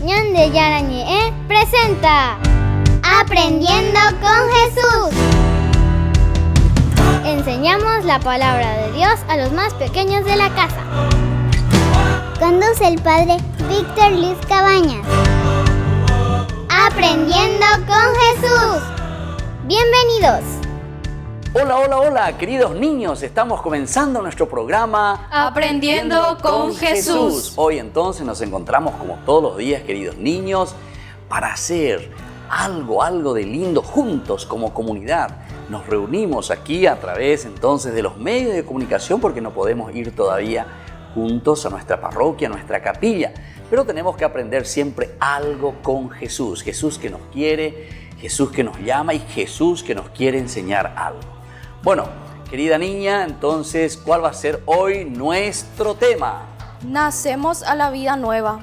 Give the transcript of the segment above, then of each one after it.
Ñande Yarañe presenta Aprendiendo con Jesús. Enseñamos la palabra de Dios a los más pequeños de la casa. Conduce el padre Víctor Luis Cabañas. Aprendiendo con Jesús. Bienvenidos. Hola, queridos niños, estamos comenzando nuestro programa Aprendiendo con Jesús. Hoy entonces nos encontramos como todos los días, queridos niños, para hacer algo de lindo juntos como comunidad. Nos reunimos aquí a través entonces de los medios de comunicación porque no podemos ir todavía juntos a nuestra parroquia, a nuestra capilla, pero tenemos que aprender siempre algo con Jesús. Jesús que nos quiere, Jesús que nos llama y Jesús que nos quiere enseñar algo. Bueno, querida niña, entonces, ¿cuál va a ser hoy nuestro tema? Nacemos a la vida nueva.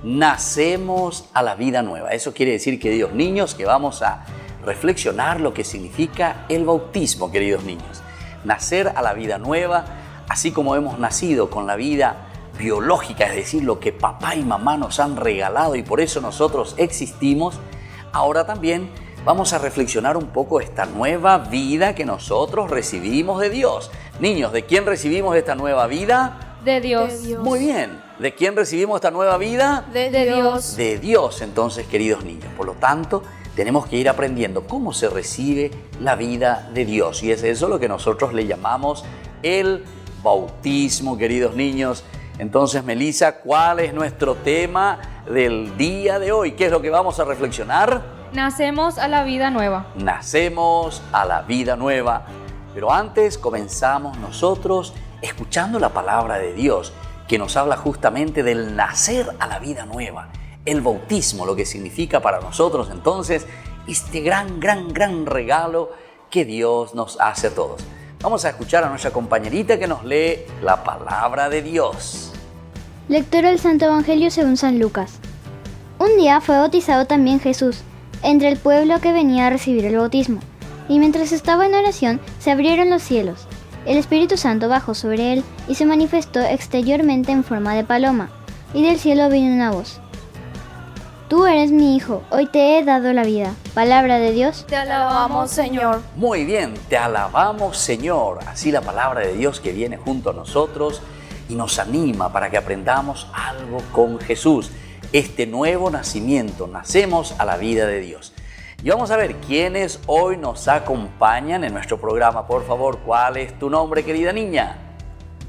Nacemos a la vida nueva. Eso quiere decir, queridos niños, que vamos a reflexionar lo que significa el bautismo, queridos niños. Nacer a la vida nueva, así como hemos nacido con la vida biológica, es decir, lo que papá y mamá nos han regalado y por eso nosotros existimos, ahora también vamos a reflexionar un poco esta nueva vida que nosotros recibimos de Dios. Niños, ¿de quién recibimos esta nueva vida? De Dios. Muy bien. ¿De quién recibimos esta nueva vida? De Dios. De Dios, entonces, queridos niños. Por lo tanto, tenemos que ir aprendiendo cómo se recibe la vida de Dios. Y es eso lo que nosotros le llamamos el bautismo, queridos niños. Entonces, Melissa, ¿cuál es nuestro tema del día de hoy? ¿Qué es lo que vamos a reflexionar? Nacemos a la vida nueva. Nacemos a la vida nueva. Pero antes comenzamos nosotros escuchando la palabra de Dios que nos habla justamente del nacer a la vida nueva. El bautismo, lo que significa para nosotros entonces este gran regalo que Dios nos hace a todos. Vamos a escuchar a nuestra compañerita que nos lee la palabra de Dios. Lectura del Santo Evangelio según San Lucas. Un día fue bautizado también Jesús entre el pueblo que venía a recibir el bautismo, y mientras estaba en oración se abrieron los cielos. El Espíritu Santo bajó sobre él y se manifestó exteriormente en forma de paloma, y del cielo vino una voz: Tú eres mi Hijo, hoy te he dado la vida. Palabra de Dios. Te alabamos, Señor. Muy bien, te alabamos, Señor. Así la palabra de Dios que viene junto a nosotros y nos anima para que aprendamos algo con Jesús. Este nuevo nacimiento, nacemos a la vida de Dios. Y vamos a ver quiénes hoy nos acompañan en nuestro programa. Por favor, ¿cuál es tu nombre, querida niña?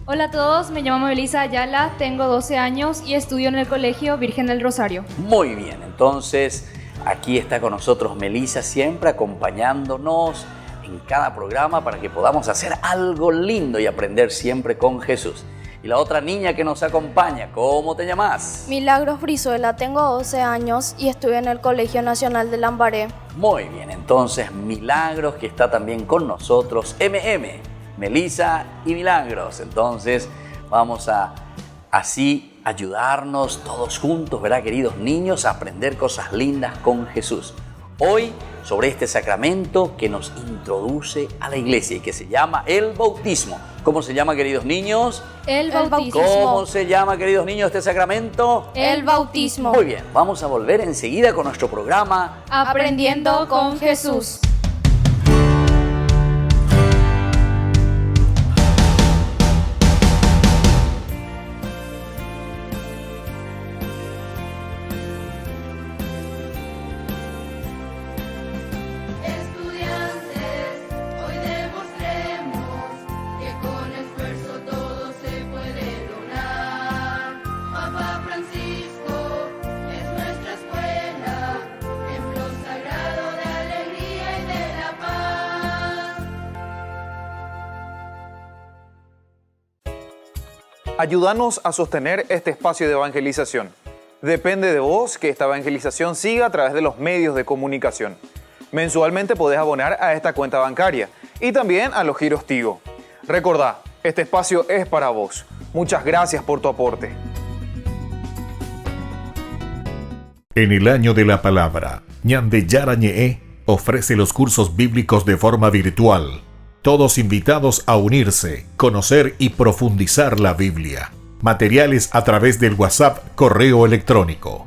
Hola a todos, me llamo Melissa Ayala, tengo 12 años y estudio en el Colegio Virgen del Rosario. Muy bien, entonces aquí está con nosotros Melissa, siempre acompañándonos en cada programa para que podamos hacer algo lindo y aprender siempre con Jesús. Y la otra niña que nos acompaña, ¿cómo te llamas? Milagros Brizuela, tengo 12 años y estudio en el Colegio Nacional de Lambaré. Muy bien, entonces Milagros que está también con nosotros, Melissa y Milagros. Entonces vamos a así ayudarnos todos juntos, ¿verdad, queridos niños? A aprender cosas lindas con Jesús. Hoy sobre este sacramento que nos introduce a la iglesia y que se llama el bautismo. ¿Cómo se llama, queridos niños? El bautismo. ¿Cómo se llama, queridos niños, este sacramento? El bautismo. Muy bien, vamos a volver enseguida con nuestro programa Aprendiendo con Jesús. Ayúdanos a sostener este espacio de evangelización. Depende de vos que esta evangelización siga a través de los medios de comunicación. Mensualmente podés abonar a esta cuenta bancaria y también a los giros Tigo. Recordá, este espacio es para vos. Muchas gracias por tu aporte. En el año de la palabra, Ñande Yarañe ofrece los cursos bíblicos de forma virtual. Todos invitados a unirse, conocer y profundizar la Biblia. Materiales a través del WhatsApp, correo electrónico.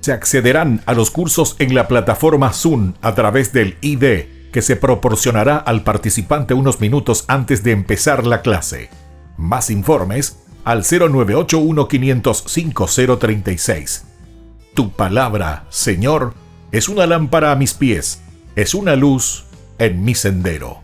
Se accederán a los cursos en la plataforma Zoom a través del ID que se proporcionará al participante unos minutos antes de empezar la clase. Más informes al 0981-500-5036. Tu palabra, Señor, es una lámpara a mis pies, es una luz en mi sendero.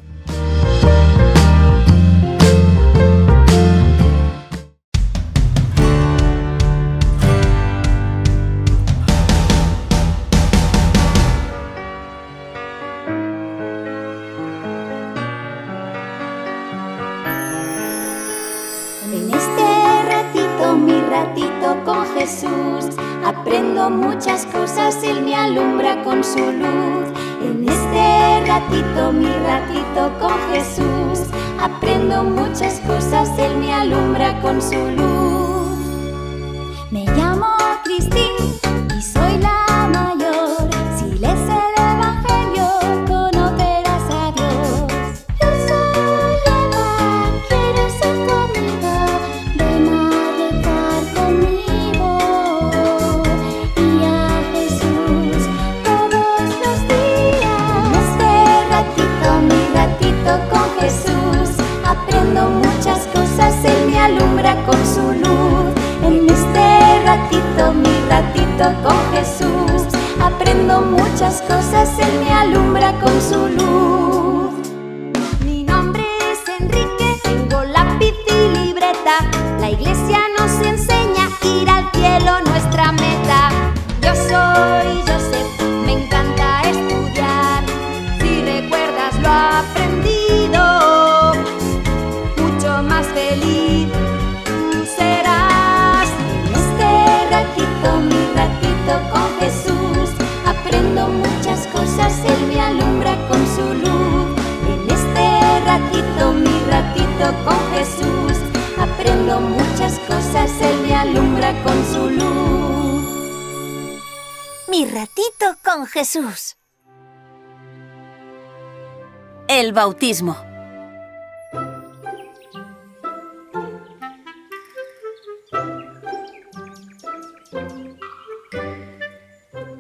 En este ratito, mi ratito con Jesús, aprendo muchas cosas, Él me alumbra con su luz. En este ratito, mi ratito con Jesús, aprendo muchas cosas, Él me alumbra con su luz. Me llamo Cristín y soy la mayor. Si lees el Evangelio, conocerás a Dios. Yo soy Eva, ¿quieres ser conmigo? Ven a rezar conmigo y a Jesús todos los días. En este ratito, mi ratito con Jesús, aprendo muchas cosas, Él me alumbra con su luz. En este ratito, mi ratito con Jesús, aprendo muchas cosas, Él me alumbra con su luz. Mi nombre es Enrique, tengo lápiz y libreta. La iglesia nos enseña a ir al cielo, nuestra meta. Yo soy Joseph, me encanta estudiar. Si recuerdas lo aprendido, mucho más feliz tú serás. En este ratito, mi ratito con Jesús, aprendo muchas cosas, Él me alumbra con su luz. En este ratito, mi ratito con Jesús, aprendo muchas cosas, Él me alumbra con su luz. Mi ratito con Jesús. El bautismo.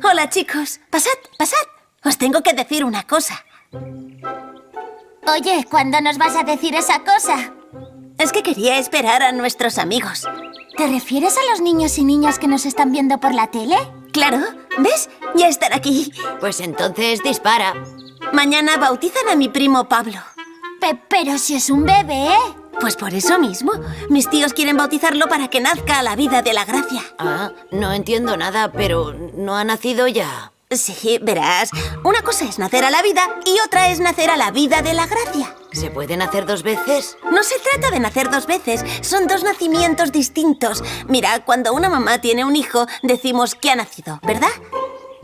Hola chicos, pasad, pasad. Os tengo que decir una cosa. Oye, ¿cuándo nos vas a decir esa cosa? Es que quería esperar a nuestros amigos. ¿Te refieres a los niños y niñas que nos están viendo por la tele? Claro, ¿ves? Ya están aquí. Pues entonces dispara. Mañana bautizan a mi primo Pablo. Pero si es un bebé. Pues por eso mismo. Mis tíos quieren bautizarlo para que nazca a la vida de la gracia. Ah, no entiendo nada, pero ¿no ha nacido ya? Sí, verás. Una cosa es nacer a la vida y otra es nacer a la vida de la gracia. ¿Se puede nacer dos veces? No se trata de nacer dos veces, son dos nacimientos distintos. Mira, cuando una mamá tiene un hijo, decimos que ha nacido, ¿verdad?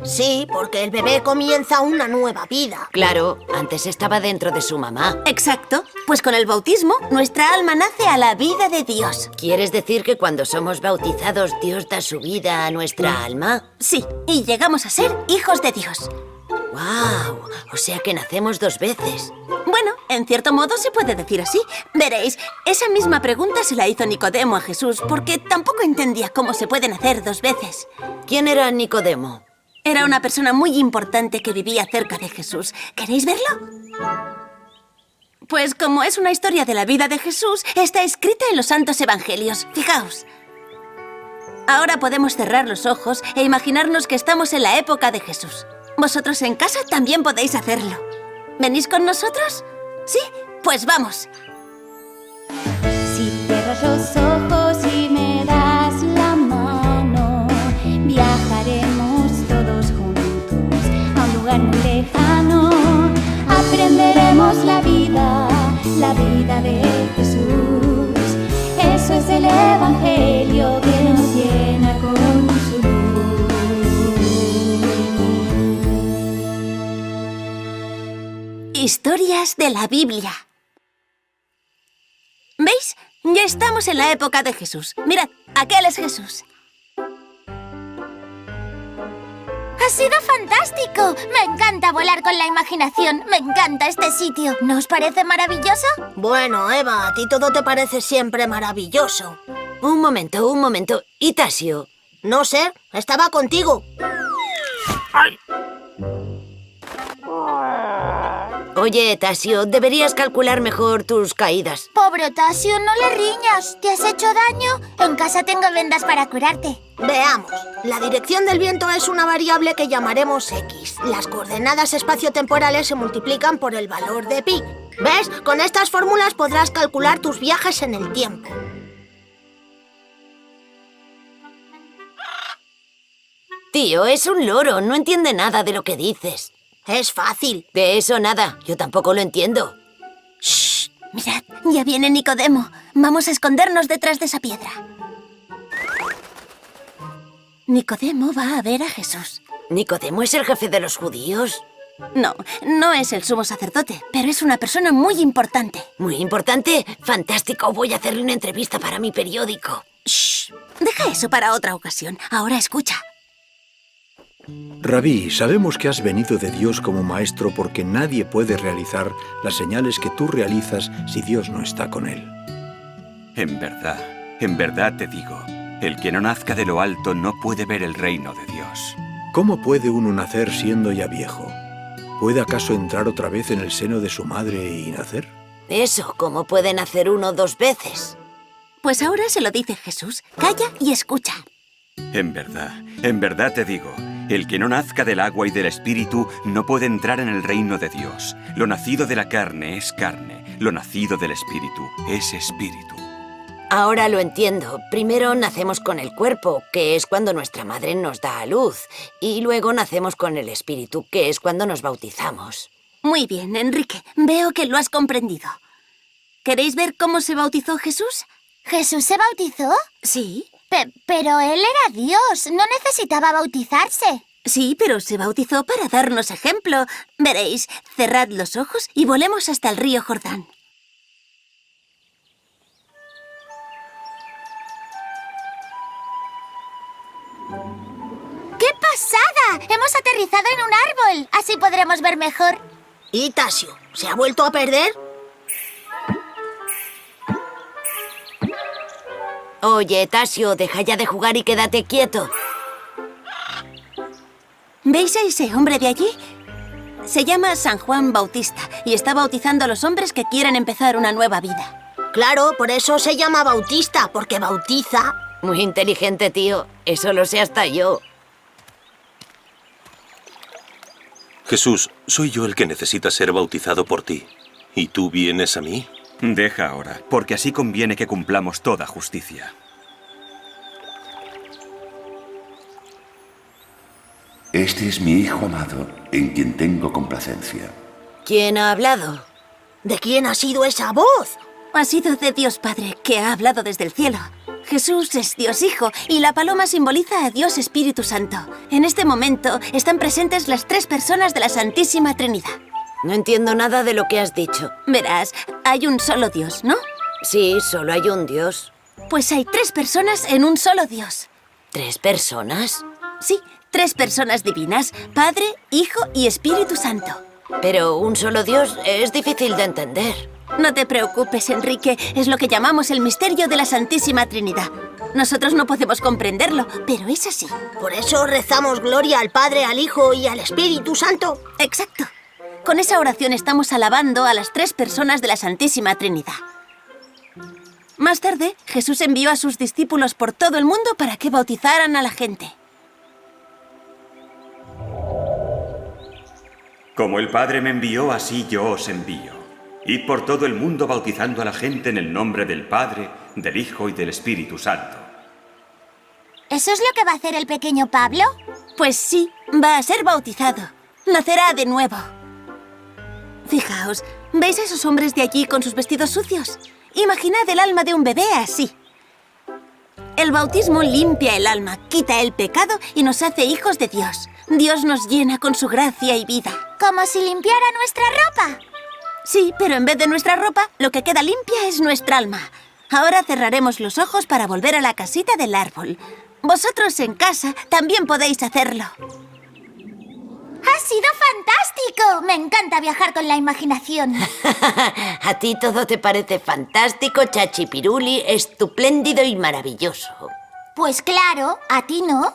Sí, porque el bebé comienza una nueva vida. Claro, antes estaba dentro de su mamá. Exacto. Pues con el bautismo, nuestra alma nace a la vida de Dios. ¿Quieres decir que cuando somos bautizados, Dios da su vida a nuestra alma? Sí, y llegamos a ser hijos de Dios. ¡Guau! O sea que nacemos dos veces. Bueno, en cierto modo se puede decir así. Veréis, esa misma pregunta se la hizo Nicodemo a Jesús porque tampoco entendía cómo se puede nacer dos veces. ¿Quién era Nicodemo? Era una persona muy importante que vivía cerca de Jesús. ¿Queréis verlo? Pues como es una historia de la vida de Jesús, está escrita en los Santos Evangelios. Fijaos. Ahora podemos cerrar los ojos e imaginarnos que estamos en la época de Jesús. Vosotros en casa también podéis hacerlo. ¿Venís con nosotros? ¿Sí? Pues vamos. Si cierras los ojos y me das la mano, viajaremos todos juntos a un lugar muy lejano. Aprenderemos la vida de Jesús. Eso es el Evangelio que nos llena con su luz. Historias de la Biblia. ¿Veis? Ya estamos en la época de Jesús. Mirad, aquel es Jesús. ¡Ha sido fantástico! Me encanta volar con la imaginación. Me encanta este sitio. ¿No os parece maravilloso? Bueno, Eva, a ti todo te parece siempre maravilloso. Un momento. ¿Y Tasio? No sé, estaba contigo. Oye, Tasio, deberías calcular mejor tus caídas. Pobre Tasio, no le riñas. ¿Te has hecho daño? En casa tengo vendas para curarte. Veamos. La dirección del viento es una variable que llamaremos X. Las coordenadas espaciotemporales se multiplican por el valor de pi. ¿Ves? Con estas fórmulas podrás calcular tus viajes en el tiempo. Tío, es un loro, no entiende nada de lo que dices. Es fácil. De eso nada, yo tampoco lo entiendo. Shh, mirad, ya viene Nicodemo. Vamos a escondernos detrás de esa piedra. Nicodemo va a ver a Jesús. ¿Nicodemo es el jefe de los judíos? No, no es el sumo sacerdote, pero es una persona muy importante. ¿Muy importante? Fantástico, voy a hacerle una entrevista para mi periódico. Shh, deja eso para otra ocasión. Ahora escucha. Rabí, sabemos que has venido de Dios como maestro porque nadie puede realizar las señales que tú realizas si Dios no está con él. En verdad te digo, el que no nazca de lo alto no puede ver el reino de Dios. ¿Cómo puede uno nacer siendo ya viejo? ¿Puede acaso entrar otra vez en el seno de su madre y nacer? Eso, ¿cómo puede nacer uno 2 veces? Pues ahora se lo dice Jesús. Calla y escucha. En verdad te digo, el que no nazca del agua y del espíritu no puede entrar en el reino de Dios. Lo nacido de la carne es carne, lo nacido del espíritu es espíritu. Ahora lo entiendo. Primero nacemos con el cuerpo, que es cuando nuestra madre nos da a luz, y luego nacemos con el espíritu, que es cuando nos bautizamos. Muy bien, Enrique. Veo que lo has comprendido. ¿Queréis ver cómo se bautizó Jesús? ¿Jesús se bautizó? Sí. Pero él era Dios, no necesitaba bautizarse. Sí, pero se bautizó para darnos ejemplo. Veréis, cerrad los ojos y volemos hasta el río Jordán. ¡Qué pasada! Hemos aterrizado en un árbol. Así podremos ver mejor. ¿Y Tasio? ¿Se ha vuelto a perder? Oye, Tasio, deja ya de jugar y quédate quieto. ¿Veis a ese hombre de allí? Se llama San Juan Bautista y está bautizando a los hombres que quieren empezar una nueva vida. Claro, por eso se llama Bautista, porque bautiza. Muy inteligente, tío. Eso lo sé hasta yo. Jesús, soy yo el que necesita ser bautizado por ti. ¿Y tú vienes a mí? Deja ahora, porque así conviene que cumplamos toda justicia. Este es mi Hijo amado, en quien tengo complacencia. ¿Quién ha hablado? ¿De quién ha sido esa voz? Ha sido de Dios Padre, que ha hablado desde el cielo. Jesús es Dios Hijo y la paloma simboliza a Dios Espíritu Santo. En este momento están presentes las 3 personas de la Santísima Trinidad. No entiendo nada de lo que has dicho. Verás, hay un solo Dios, ¿no? Sí, solo hay un Dios. Pues hay 3 personas en un solo Dios. ¿3 personas? Sí, 3 personas divinas, Padre, Hijo y Espíritu Santo. Pero un solo Dios es difícil de entender. No te preocupes, Enrique, es lo que llamamos el misterio de la Santísima Trinidad. Nosotros no podemos comprenderlo, pero es así. Por eso rezamos gloria al Padre, al Hijo y al Espíritu Santo. Exacto. Con esa oración estamos alabando a las 3 personas de la Santísima Trinidad. Más tarde, Jesús envió a sus discípulos por todo el mundo para que bautizaran a la gente. Como el Padre me envió, así yo os envío. Id por todo el mundo bautizando a la gente en el nombre del Padre, del Hijo y del Espíritu Santo. ¿Eso es lo que va a hacer el pequeño Pablo? Pues sí, va a ser bautizado. Nacerá de nuevo. Fijaos, ¿veis a esos hombres de allí con sus vestidos sucios? Imaginad el alma de un bebé así. El bautismo limpia el alma, quita el pecado y nos hace hijos de Dios. Dios nos llena con su gracia y vida. ¿Como si limpiara nuestra ropa? Sí, pero en vez de nuestra ropa, lo que queda limpia es nuestra alma. Ahora cerraremos los ojos para volver a la casita del árbol. Vosotros en casa también podéis hacerlo. ¡Ha sido fantástico! Me encanta viajar con la imaginación. A ti todo te parece fantástico, chachipiruli, estupléndido y maravilloso. Pues claro, ¿a ti no?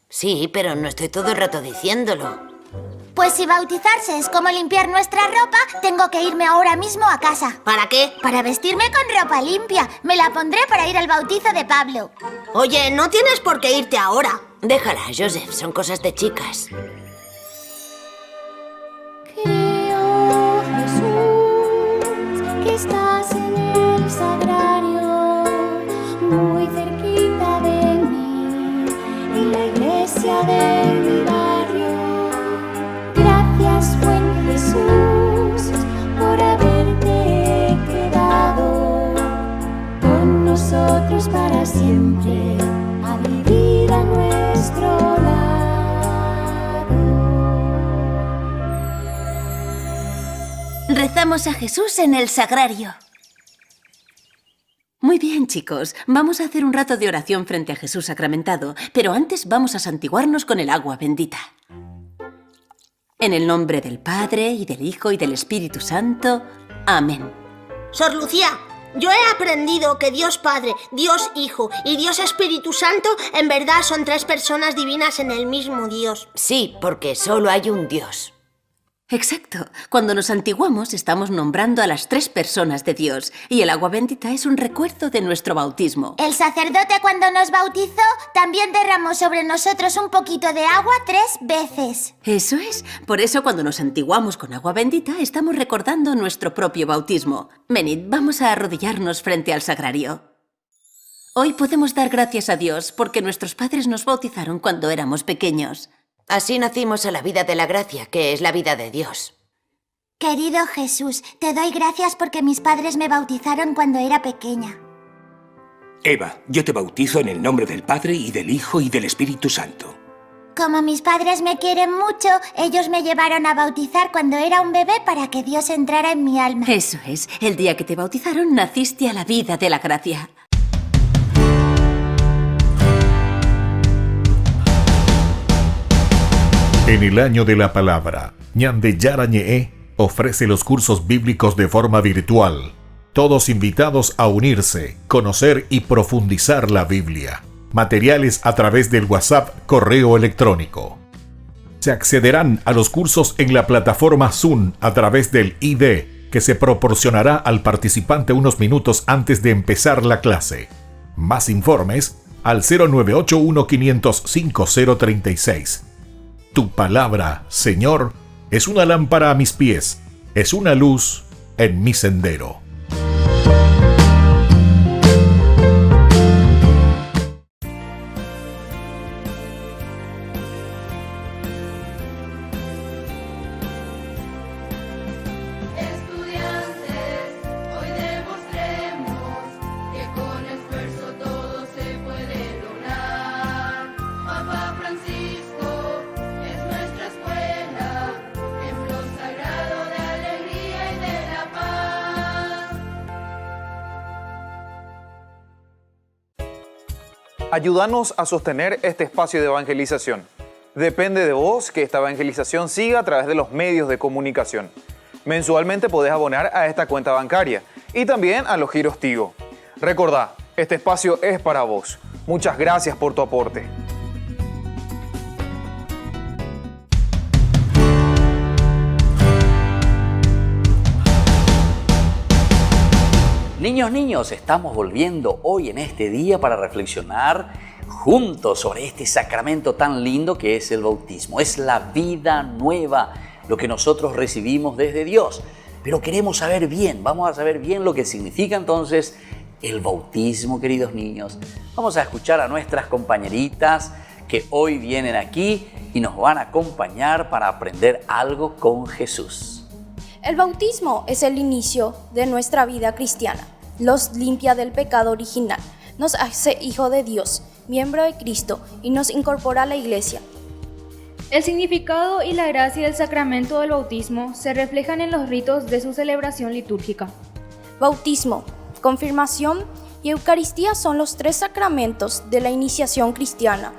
Sí, pero no estoy todo el rato diciéndolo. Pues si bautizarse es como limpiar nuestra ropa, tengo que irme ahora mismo a casa. ¿Para qué? Para vestirme con ropa limpia. Me la pondré para ir al bautizo de Pablo. Oye, no tienes por qué irte ahora. Déjala, Joseph, son cosas de chicas. Creo, Jesús, que estás en el sagrario, muy cerquita de mí, en la iglesia de mi barrio. Gracias, buen Jesús, por haberte quedado con nosotros para siempre, a vivir a nuestro lado. Rezamos a Jesús en el sagrario. Muy bien, chicos. Vamos a hacer un rato de oración frente a Jesús sacramentado, pero antes vamos a santiguarnos con el agua bendita. En el nombre del Padre, y del Hijo, y del Espíritu Santo. Amén. Sor Lucía, yo he aprendido que Dios Padre, Dios Hijo y Dios Espíritu Santo en verdad son tres personas divinas en el mismo Dios. Sí, porque solo hay un Dios. Exacto. Cuando nos santiguamos estamos nombrando a las tres personas de Dios, y el agua bendita es un recuerdo de nuestro bautismo. El sacerdote, cuando nos bautizó, también derramó sobre nosotros un poquito de agua 3 veces. Eso es. Por eso cuando nos santiguamos con agua bendita estamos recordando nuestro propio bautismo. Venid, vamos a arrodillarnos frente al sagrario. Hoy podemos dar gracias a Dios porque nuestros padres nos bautizaron cuando éramos pequeños. Así nacimos a la vida de la gracia, que es la vida de Dios. Querido Jesús, te doy gracias porque mis padres me bautizaron cuando era pequeña. Eva, yo te bautizo en el nombre del Padre y del Hijo y del Espíritu Santo. Como mis padres me quieren mucho, ellos me llevaron a bautizar cuando era un bebé para que Dios entrara en mi alma. Eso es. El día que te bautizaron naciste a la vida de la gracia. En el año de la palabra, Ñande Yarañe ofrece los cursos bíblicos de forma virtual. Todos invitados a unirse, conocer y profundizar la Biblia. Materiales a través del WhatsApp, correo electrónico. Se accederán a los cursos en la plataforma Zoom a través del ID, que se proporcionará al participante unos minutos antes de empezar la clase. Más informes al 0981 505 036. Tu palabra, Señor, es una lámpara a mis pies, es una luz en mi sendero. Ayúdanos a sostener este espacio de evangelización. Depende de vos que esta evangelización siga a través de los medios de comunicación. Mensualmente podés abonar a esta cuenta bancaria y también a los giros Tigo. Recordá, este espacio es para vos. Muchas gracias por tu aporte. Niños, estamos volviendo hoy en este día para reflexionar juntos sobre este sacramento tan lindo que es el bautismo. Es la vida nueva, lo que nosotros recibimos desde Dios. Pero queremos saber bien, vamos a saber bien lo que significa entonces el bautismo, queridos niños. Vamos a escuchar a nuestras compañeritas que hoy vienen aquí y nos van a acompañar para aprender algo con Jesús. El bautismo es el inicio de nuestra vida cristiana. Nos limpia del pecado original, nos hace hijo de Dios, miembro de Cristo y nos incorpora a la iglesia. El significado y la gracia del sacramento del bautismo se reflejan en los ritos de su celebración litúrgica. Bautismo, confirmación y Eucaristía son los 3 sacramentos de la iniciación cristiana.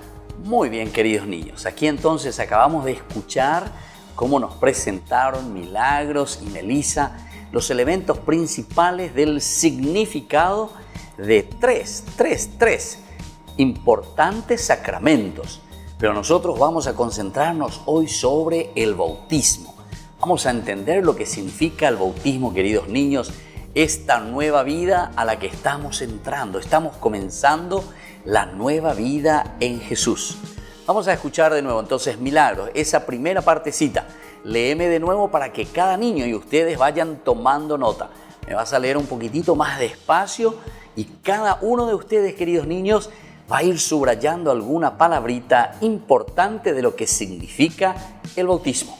Muy bien, queridos niños, aquí entonces acabamos de escuchar cómo nos presentaron Milagros y Melissa los elementos principales del significado de tres importantes sacramentos, pero nosotros vamos a concentrarnos hoy sobre el bautismo. Vamos a entender lo que significa el bautismo, queridos niños, esta nueva vida a la que estamos entrando. Estamos comenzando la nueva vida en Jesús. Vamos a escuchar de nuevo entonces Milagros, esa primera partecita. Léeme de nuevo para que cada niño y ustedes vayan tomando nota. Me vas a leer un poquitito más despacio y cada uno de ustedes, queridos niños, va a ir subrayando alguna palabrita importante de lo que significa el bautismo.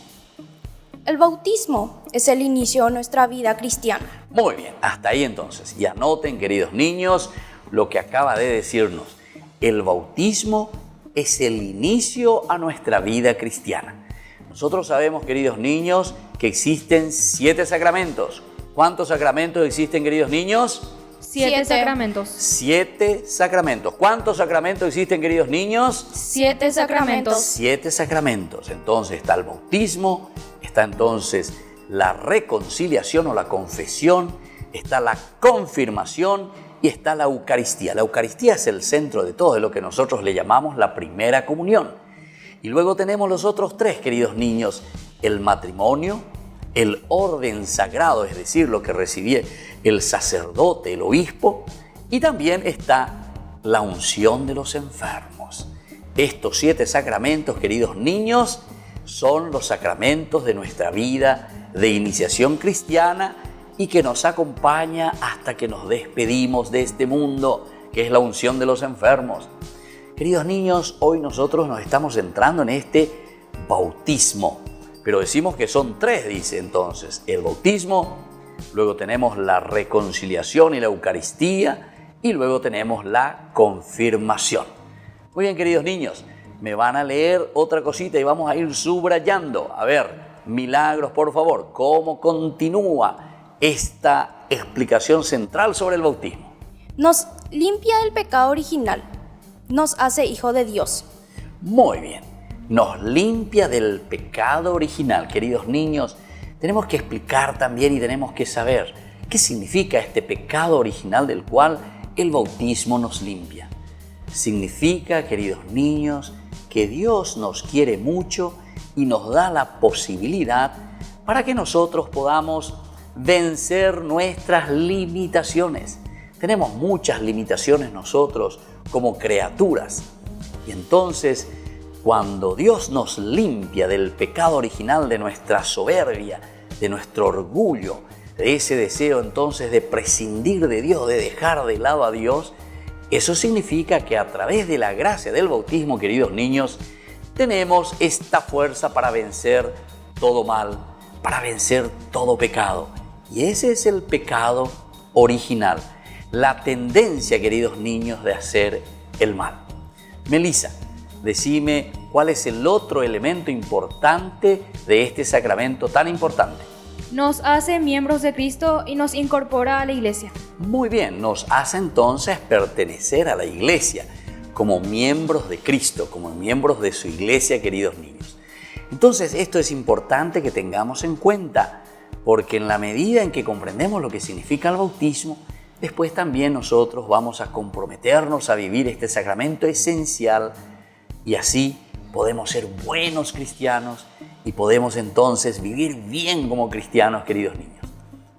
El bautismo es el inicio de nuestra vida cristiana. Muy bien, hasta ahí entonces. Y anoten, queridos niños, lo que acaba de decirnos. El bautismo es el inicio a nuestra vida cristiana. Nosotros sabemos, queridos niños, que existen 7 sacramentos. ¿Cuántos sacramentos existen, queridos niños? 7 sacramentos. 7 sacramentos. ¿Cuántos sacramentos existen, queridos niños? 7 sacramentos. 7 sacramentos. Entonces está el bautismo, está entonces la reconciliación o la confesión, está la confirmación y está la Eucaristía. La Eucaristía es el centro de todo, de lo que nosotros le llamamos la primera comunión. Y luego tenemos los otros 3, queridos niños, el matrimonio, el orden sagrado, es decir, lo que recibía el sacerdote, el obispo, y también está la unción de los enfermos. Estos 7 sacramentos, queridos niños, son los sacramentos de nuestra vida de iniciación cristiana y que nos acompaña hasta que nos despedimos de este mundo, que es la unción de los enfermos. Queridos niños, hoy nosotros nos estamos centrando en este bautismo, pero decimos que son 3, dice entonces, el bautismo, luego tenemos la reconciliación y la Eucaristía y luego tenemos la confirmación. Muy bien, queridos niños, me van a leer otra cosita y vamos a ir subrayando. A ver, Milagros, por favor, ¿cómo continúa esta explicación central sobre el bautismo? Nos limpia del pecado original, nos hace hijo de Dios. Muy bien, nos limpia del pecado original. Queridos niños, tenemos que explicar también y tenemos que saber qué significa este pecado original del cual el bautismo nos limpia. Significa, queridos niños, que Dios nos quiere mucho y nos da la posibilidad para que nosotros podamos vencer nuestras limitaciones. Tenemos muchas limitaciones nosotros como criaturas. Y entonces, cuando Dios nos limpia del pecado original de nuestra soberbia, de nuestro orgullo, de ese deseo entonces de prescindir de Dios, de dejar de lado a Dios, eso significa que a través de la gracia del bautismo, queridos niños, tenemos esta fuerza para vencer todo mal, para vencer todo pecado. Y ese es el pecado original, la tendencia, queridos niños, de hacer el mal. Melissa, decime cuál es el otro elemento importante de este sacramento tan importante. Nos hace miembros de Cristo y nos incorpora a la iglesia. Muy bien, nos hace entonces pertenecer a la iglesia como miembros de Cristo, como miembros de su iglesia, queridos niños. Entonces esto es importante que tengamos en cuenta, porque en la medida en que comprendemos lo que significa el bautismo, después también nosotros vamos a comprometernos a vivir este sacramento esencial y así podemos ser buenos cristianos y podemos entonces vivir bien como cristianos, queridos niños.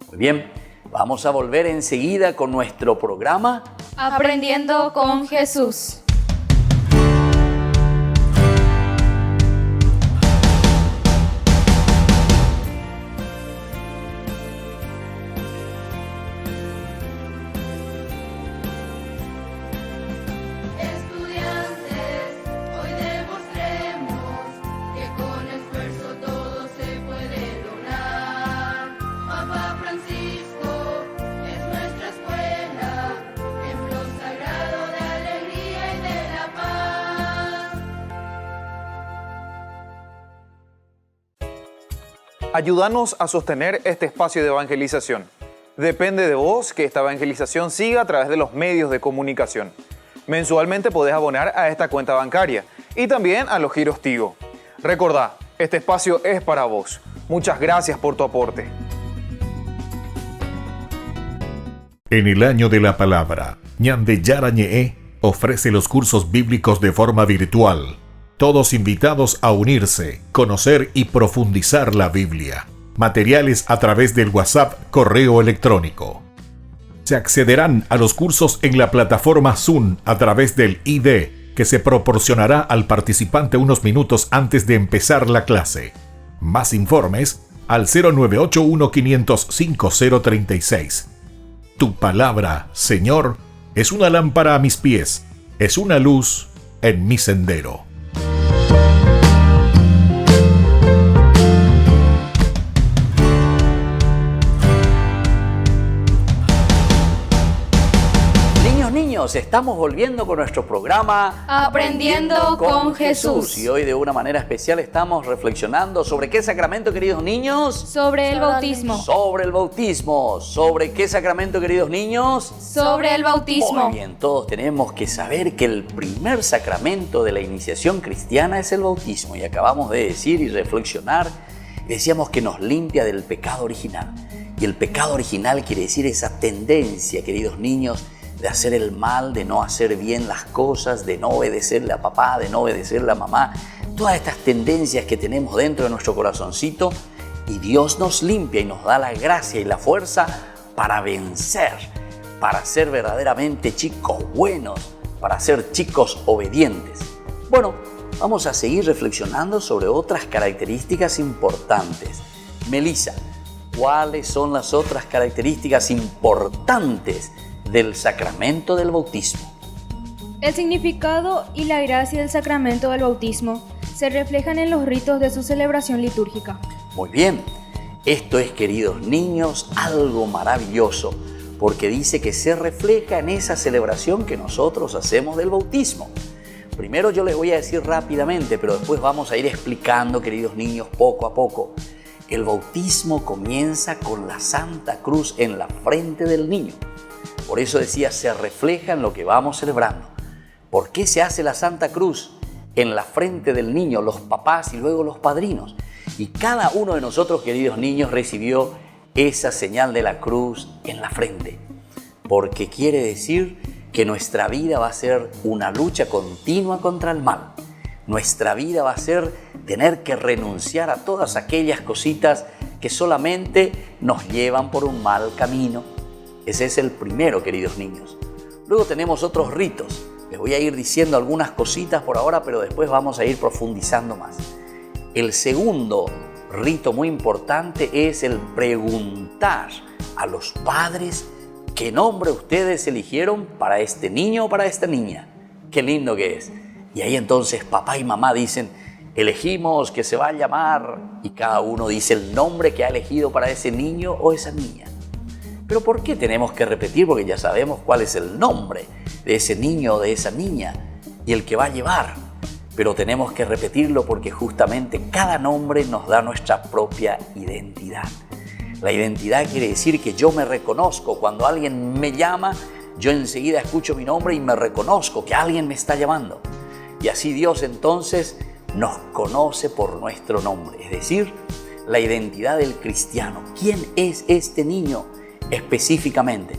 Muy bien, vamos a volver enseguida con nuestro programa Aprendiendo con Jesús. Ayúdanos a sostener este espacio de evangelización. Depende de vos que esta evangelización siga a través de los medios de comunicación. Mensualmente podés abonar a esta cuenta bancaria y también a los giros Tigo. Recordá, este espacio es para vos. Muchas gracias por tu aporte. En el año de la palabra, Ñande Yara Ñe'e ofrece los cursos bíblicos de forma virtual. Todos invitados a unirse, conocer y profundizar la Biblia. Materiales a través del WhatsApp, correo electrónico. Se accederán a los cursos en la plataforma Zoom a través del ID, que se proporcionará al participante unos minutos antes de empezar la clase. Más informes al 0981-500-5036. Tu palabra, Señor, es una lámpara a mis pies, es una luz en mi sendero. Estamos volviendo con nuestro programa Aprendiendo con Jesús. Y hoy de una manera especial estamos reflexionando sobre qué sacramento, queridos niños. Sobre el bautismo. Sobre el bautismo. ¿Sobre qué sacramento, queridos niños? Sobre el bautismo. Muy bien, todos tenemos que saber que el primer sacramento de la iniciación cristiana es el bautismo. Y acabamos de decir y reflexionar, decíamos que nos limpia del pecado original. Y el pecado original quiere decir esa tendencia, queridos niños, de hacer el mal, de no hacer bien las cosas, de no obedecerle a papá, de no obedecerle a mamá. Todas estas tendencias que tenemos dentro de nuestro corazoncito, y Dios nos limpia y nos da la gracia y la fuerza para vencer, para ser verdaderamente chicos buenos, para ser chicos obedientes. Bueno, vamos a seguir reflexionando sobre otras características importantes. Melissa, ¿cuáles son las otras características importantes del sacramento del bautismo? El significado y la gracia del sacramento del bautismo se reflejan en los ritos de su celebración litúrgica. Muy bien, esto es, queridos niños, algo maravilloso, porque dice que se refleja en esa celebración que nosotros hacemos del bautismo. Primero yo les voy a decir rápidamente, pero después vamos a ir explicando, queridos niños, poco a poco. El bautismo comienza con la Santa Cruz en la frente del niño. Por eso decía, se refleja en lo que vamos celebrando. ¿Por qué se hace la Santa Cruz en la frente del niño, los papás y luego los padrinos? Y cada uno de nosotros, queridos niños, recibió esa señal de la cruz en la frente. Porque quiere decir que nuestra vida va a ser una lucha continua contra el mal. Nuestra vida va a ser tener que renunciar a todas aquellas cositas que solamente nos llevan por un mal camino. Ese es el primero, queridos niños. Luego tenemos otros ritos. Les voy a ir diciendo algunas cositas por ahora, pero después vamos a ir profundizando más. El segundo rito muy importante es el preguntar a los padres qué nombre ustedes eligieron para este niño o para esta niña. Qué lindo que es. Y ahí entonces papá y mamá dicen, elegimos que se va a llamar, y cada uno dice el nombre que ha elegido para ese niño o esa niña. Pero ¿por qué tenemos que repetir? Porque ya sabemos cuál es el nombre de ese niño o de esa niña y el que va a llevar. Pero tenemos que repetirlo porque justamente cada nombre nos da nuestra propia identidad. La identidad quiere decir que yo me reconozco. Cuando alguien me llama, yo enseguida escucho mi nombre y me reconozco que alguien me está llamando. Y así Dios entonces nos conoce por nuestro nombre. Es decir, la identidad del cristiano. ¿Quién es este niño? Específicamente,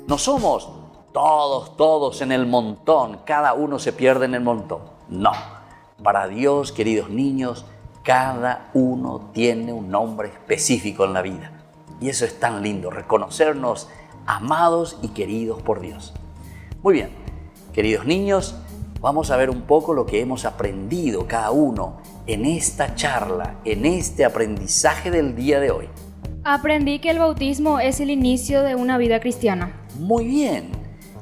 no somos todos en el montón, cada uno se pierde en el montón. No, para Dios, queridos niños, cada uno tiene un nombre específico en la vida. Y eso es tan lindo, reconocernos amados y queridos por Dios. Muy bien, queridos niños, vamos a ver un poco lo que hemos aprendido cada uno en esta charla, en este aprendizaje del día de hoy. Aprendí que el bautismo es el inicio de una vida cristiana. Muy bien.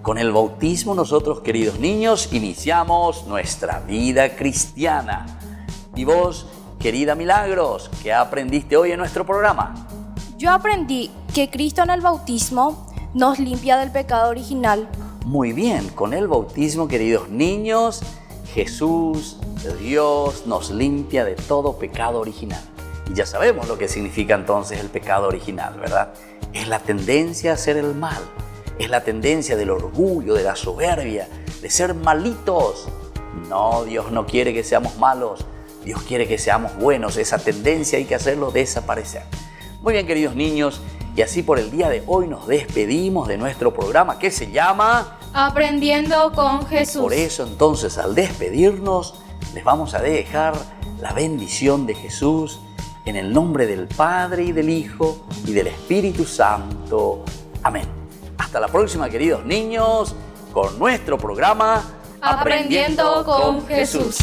Con el bautismo nosotros, queridos niños, iniciamos nuestra vida cristiana. Y vos, querida Milagros, ¿qué aprendiste hoy en nuestro programa? Yo aprendí que Cristo en el bautismo nos limpia del pecado original. Muy bien. Con el bautismo, queridos niños, Jesús, Dios, nos limpia de todo pecado original. Y ya sabemos lo que significa entonces el pecado original, ¿verdad? Es la tendencia a hacer el mal, es la tendencia del orgullo, de la soberbia, de ser malitos. No, Dios no quiere que seamos malos, Dios quiere que seamos buenos. Esa tendencia hay que hacerlo desaparecer. Muy bien, queridos niños, y así por el día de hoy nos despedimos de nuestro programa que se llama Aprendiendo con Jesús. Por eso entonces al despedirnos les vamos a dejar la bendición de Jesús en el nombre del Padre y del Hijo y del Espíritu Santo. Amén. Hasta la próxima, queridos niños, con nuestro programa Aprendiendo con Jesús.